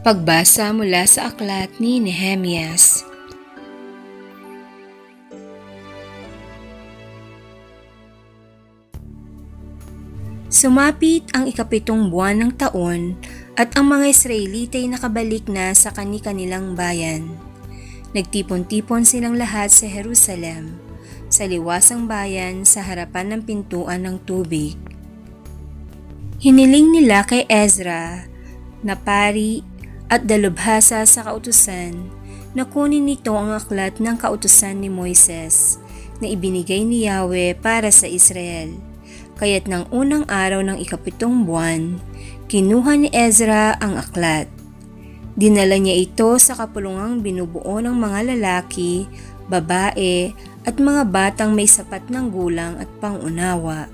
Pagbasa mula sa aklat ni Nehemias. Sumapit ang ikapitong buwan ng taon at ang mga Israelita ay nakabalik na sa kani-kanilang bayan. Nagtipon-tipon silang lahat sa Jerusalem, sa liwasang bayan sa harapan ng pintuan ng tubig. Hiniling nila kay Ezra na pari at dalubhasa sa kautusan na kunin nito ang aklat ng kautusan ni Moises na ibinigay ni Yahweh para sa Israel. Kaya't ng unang araw ng ikapitong buwan, kinuha ni Ezra ang aklat. Dinala niya ito sa kapulungang binubuo ng mga lalaki, babae at mga batang may sapat ng gulang at pangunawa.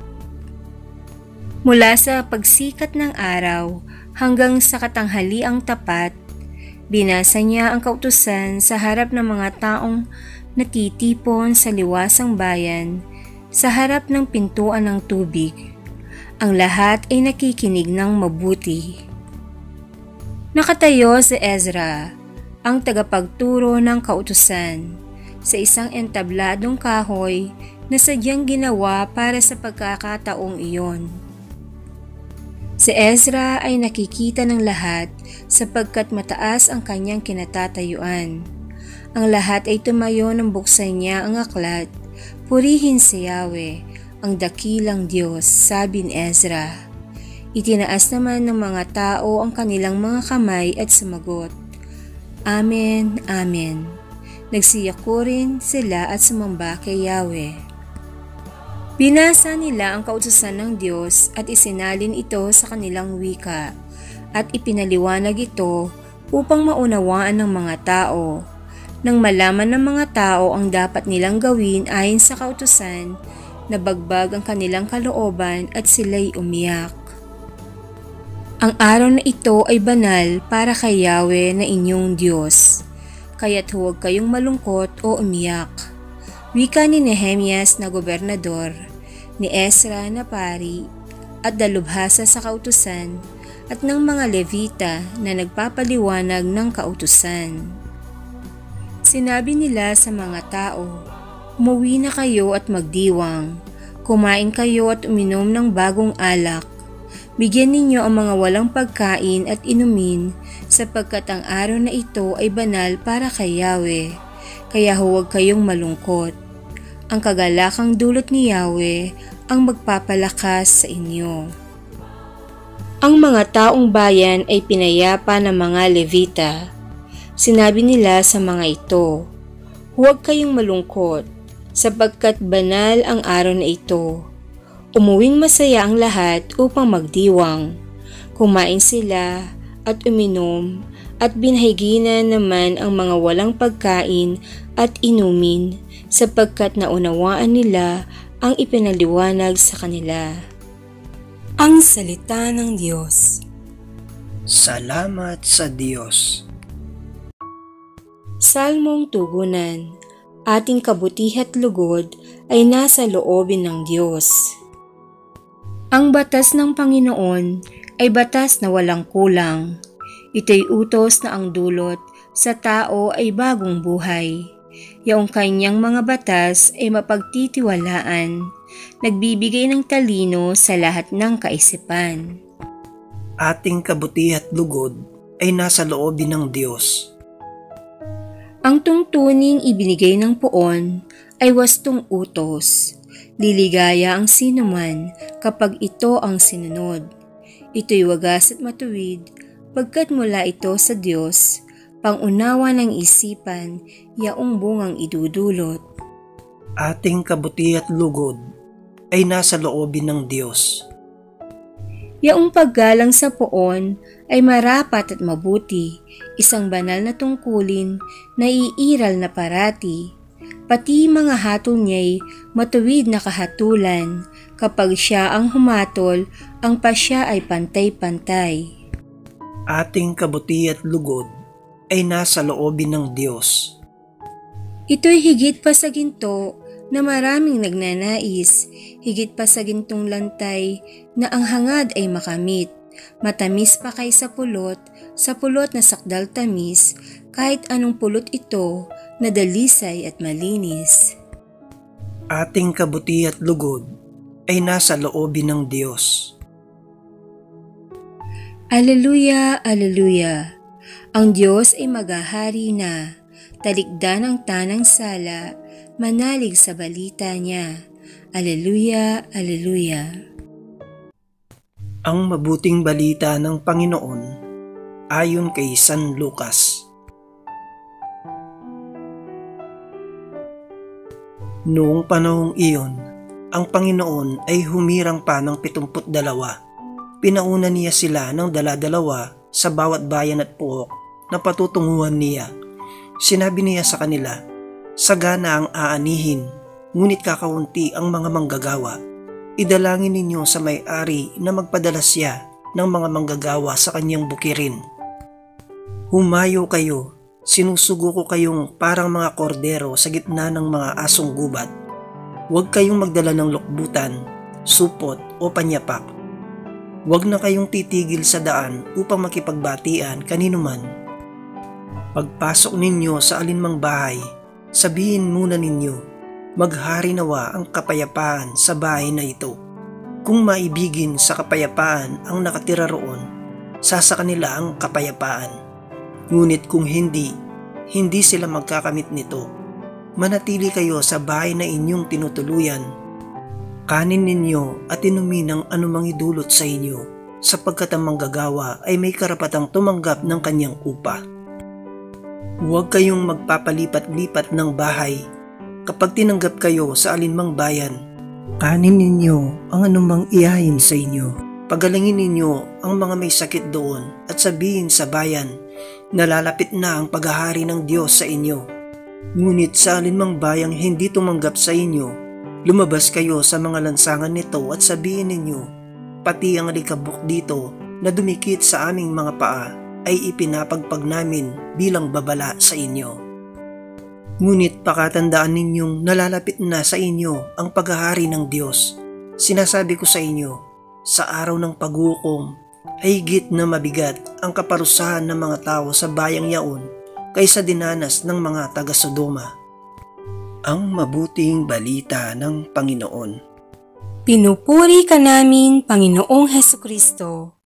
Mula sa pagsikat ng araw hanggang sa katanghaliang tapat, binasa niya ang kautusan sa harap ng mga taong natitipon sa liwasang bayan sa harap ng pintuan ng tubig. Ang lahat ay nakikinig ng mabuti. Nakatayo si Ezra, ang tagapagturo ng kautusan, sa isang entabladong kahoy na sadyang ginawa para sa pagkakataong iyon. Si Ezra ay nakikita ng lahat sapagkat mataas ang kanyang kinatatayuan. Ang lahat ay tumayo nang buksan niya ang aklat. Purihin si Yahweh, ang dakilang Diyos, sabi ni Ezra. Itinaas naman ng mga tao ang kanilang mga kamay at sumagot, Amen, Amen. Nagsiyakurin sila at sumamba kay Yahweh. Binasa nila ang kautusan ng Diyos at isinalin ito sa kanilang wika at ipinaliwanag ito upang maunawaan ng mga tao. Nang malaman ng mga tao ang dapat nilang gawin ayon sa kautusan, nabagbag ang kanilang kalooban at sila'y umiyak. Ang araw na ito ay banal para kay Yahweh na inyong Diyos, kaya't huwag kayong malungkot o umiyak. Wika ni Nehemias na gobernador, ni Ezra na pari, at dalubhasa sa kautusan, at ng mga Levita na nagpapaliwanag ng kautusan. Sinabi nila sa mga tao, Umuwi na kayo at magdiwang, kumain kayo at uminom ng bagong alak. Bigyan ninyo ang mga walang pagkain at inumin, sapagkat ang araw na ito ay banal para kay Yahweh, kaya huwag kayong malungkot. Ang kagalakang dulot ni Yahweh ang magpapalakas sa inyo. Ang mga taong bayan ay pinayapa ng mga Levita. Sinabi nila sa mga ito, Huwag kayong malungkot, sapagkat banal ang araw na ito. Umuwing masaya ang lahat upang magdiwang. Kumain sila at uminom at binhaginan naman ang mga walang pagkain at inumin sapagkat naunawaan nila ang ipinaliwanag sa kanila. Ang salita ng Diyos. Salamat sa Diyos. Salmong tugunan. Ating kabutihat lugod ay nasa loobin ng Diyos. Ang batas ng Panginoon ay batas na walang kulang. Ito'y utos na ang dulot sa tao ay bagong buhay. Yaong kanyang mga batas ay mapagtitiwalaan, nagbibigay ng talino sa lahat ng kaisipan. Ating kabutihat lugod ay nasa loobin ng Diyos. Ang tungtuning ibinigay ng poon ay wastong utos. Liligaya ang sinuman kapag ito ang sinunod. Ito'y wagas at matuwid, pagkat mula ito sa Diyos, pangunawa ng isipan, yaong bungang idudulot. Ating kabutihat lugod ay nasa loobin ng Diyos. Yaong paggalang sa poon ay marapat at mabuti, isang banal na tungkulin na iiral na parati. Pati mga hatol niya'y matuwid na kahatulan, kapag siya ang humatol, ang pasya ay pantay-pantay. Ating kabutihat lugod ay nasa loobin ng Diyos. Ito'y higit pa sa ginto na maraming nagnanais, higit pa sa gintong lantay na ang hangad ay makamit. Matamis pa kaysa sa pulot na sakdal tamis, kahit anong pulot ito na dalisay at malinis. Ating kabuti at lugod ay nasa loobin ng Diyos. Aleluya, aleluya! Ang Diyos ay maghahari na, talikdan ang tanang sala, manalig sa balita niya. Aleluya, aleluya! Ang mabuting balita ng Panginoon ayon kay San Lucas. Noong panahong iyon, ang Panginoon ay humirang pa ng 72. Pinauna niya sila ng dala-dalawa sa bawat bayan at puok na patutunguhan niya. Sinabi niya sa kanila, sagana ang aanihin, ngunit kakaunti ang mga manggagawa. Idalangin ninyo sa may-ari na magpadala siya ng mga manggagawa sa kanyang bukirin. Humayo kayo, sinusugo ko kayong parang mga kordero sa gitna ng mga asong gubat. Huwag kayong magdala ng lukbutan, supot o panyapak. Huwag na kayong titigil sa daan upang makipagbatian kaninuman. Pagpasok ninyo sa alinmang bahay, sabihin muna ninyo, maghari nawa ang kapayapaan sa bahay na ito. Kung maibigin sa kapayapaan ang nakatira roon, sasa kanila ang kapayapaan. Ngunit kung hindi sila magkakamit nito. Manatili kayo sa bahay na inyong tinutuluyan. Kanin ninyo at inumin ang anumang idulot sa inyo, sapagkat ang manggagawa ay may karapatang tumanggap ng kanyang upa. Huwag kayong magpapalipat-lipat ng bahay. Kapag tinanggap kayo sa alinmang bayan, kanin ninyo ang anumang ihayin sa inyo. Pagalingin ninyo ang mga may sakit doon at sabihin sa bayan, nalalapit na ang paghahari ng Diyos sa inyo. Ngunit sa alinmang bayang hindi tumanggap sa inyo, lumabas kayo sa mga lansangan nito at sabihin ninyo, pati ang alikabok dito na dumikit sa aming mga paa ay ipinapagpag namin bilang babala sa inyo. Ngunit pakatandaan ninyong nalalapit na sa inyo ang paghahari ng Diyos. Sinasabi ko sa inyo, sa araw ng paghukom ay higit na mabigat ang kaparusahan ng mga tao sa bayang yaon kaysa dinanas ng mga taga-Sodoma. Ang mabuting balita ng Panginoon. Pinupuri ka namin, Panginoong Hesukristo.